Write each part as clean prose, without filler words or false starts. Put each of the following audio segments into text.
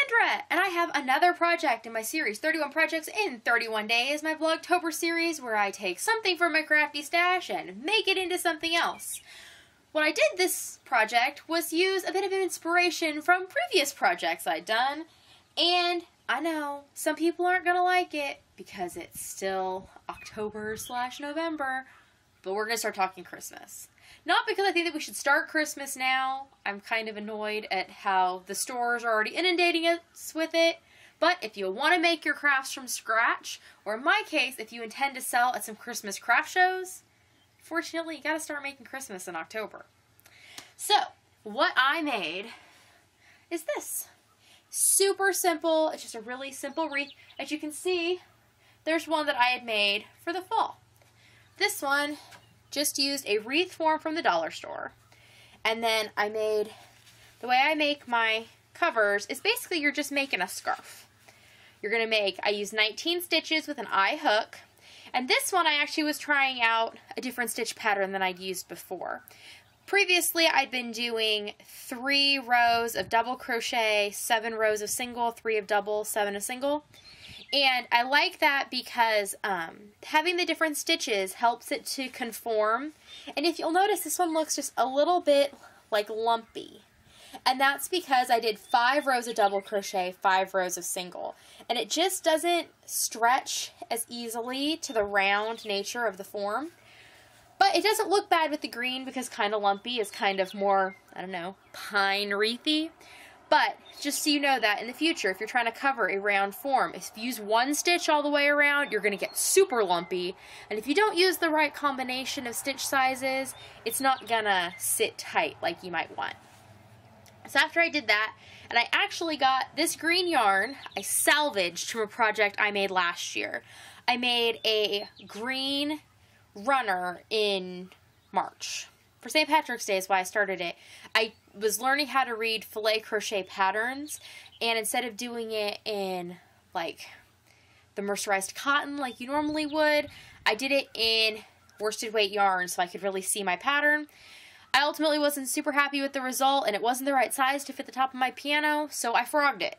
Sandra, and I have another project in my series, 31 Projects in 31 Days, my Vlogtober series where I take something from my crafty stash and make it into something else. What I did this project was use a bit of inspiration from previous projects I'd done, and I know some people aren't going to like it because it's still October/November, but we're going to start talking Christmas. Not because I think that we should start Christmas now. I'm kind of annoyed at how the stores are already inundating us with it. But if you want to make your crafts from scratch, or in my case, if you intend to sell at some Christmas craft shows, fortunately, you got to start making Christmas in October. So, what I made is this. Super simple. It's just a really simple wreath. As you can see, there's one that I had made for the fall. This one just used a wreath form from the dollar store. And then I made, the way I make my covers is basically you're just making a scarf. You're going to make, I used 19 stitches with an eye hook. And this one I actually was trying out a different stitch pattern than I'd used before. Previously I'd been doing 3 rows of double crochet, 7 rows of single, 3 of double, 7 of single. And I like that because having the different stitches helps it to conform. And if you'll notice, this one looks just a little bit like lumpy. And that's because I did 5 rows of double crochet, 5 rows of single. And it just doesn't stretch as easily to the round nature of the form. But it doesn't look bad with the green because kind of lumpy is kind of more, I don't know, pine wreathy. But just so you know that in the future, if you're trying to cover a round form, if you use one stitch all the way around, you're going to get super lumpy. And if you don't use the right combination of stitch sizes, it's not going to sit tight like you might want. So after I did that, and I actually got this green yarn I salvaged from a project I made last year. I made a green runner in March. For St. Patrick's Day is why I started it. I was learning how to read filet crochet patterns, and instead of doing it in like the mercerized cotton like you normally would, I did it in worsted weight yarn so I could really see my pattern. I ultimately wasn't super happy with the result, and it wasn't the right size to fit the top of my piano, so I frogged it.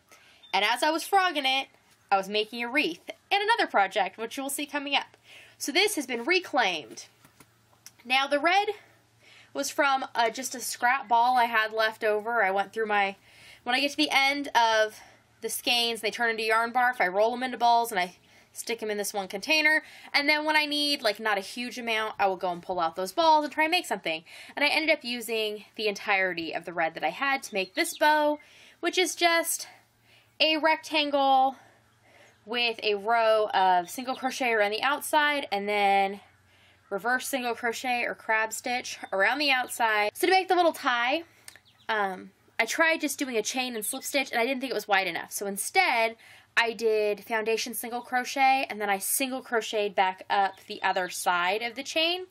And as I was frogging it, I was making a wreath and another project, which you will see coming up. So this has been reclaimed. Now the red was from just a scrap ball I had left over. I went through my, when I get to the end of the skeins, they turn into yarn barf. I roll them into balls and I stick them in this one container. And then when I need, like, not a huge amount, I will go and pull out those balls and try and make something. And I ended up using the entirety of the red that I had to make this bow, which is just a rectangle with a row of single crochet around the outside and then reverse single crochet or crab stitch around the outside. So to make the little tie, I tried just doing a chain and slip stitch, and I didn't think it was wide enough. So instead, I did foundation single crochet, and then I single crocheted back up the other side of the chain,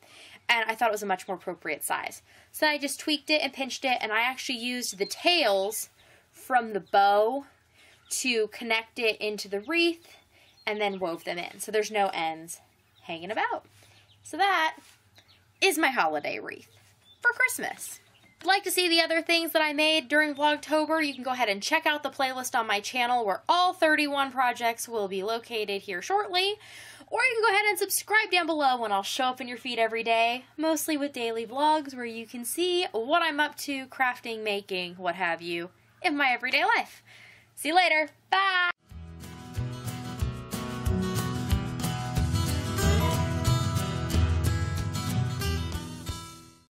and I thought it was a much more appropriate size. So then I just tweaked it and pinched it, and I actually used the tails from the bow to connect it into the wreath, and then wove them in. So there's no ends hanging about. So that is my holiday wreath for Christmas. If you'd like to see the other things that I made during Vlogtober, you can go ahead and check out the playlist on my channel where all 31 projects will be located here shortly. Or you can go ahead and subscribe down below and I'll show up in your feed every day, mostly with daily vlogs where you can see what I'm up to, crafting, making, what have you, in my everyday life. See you later. Bye!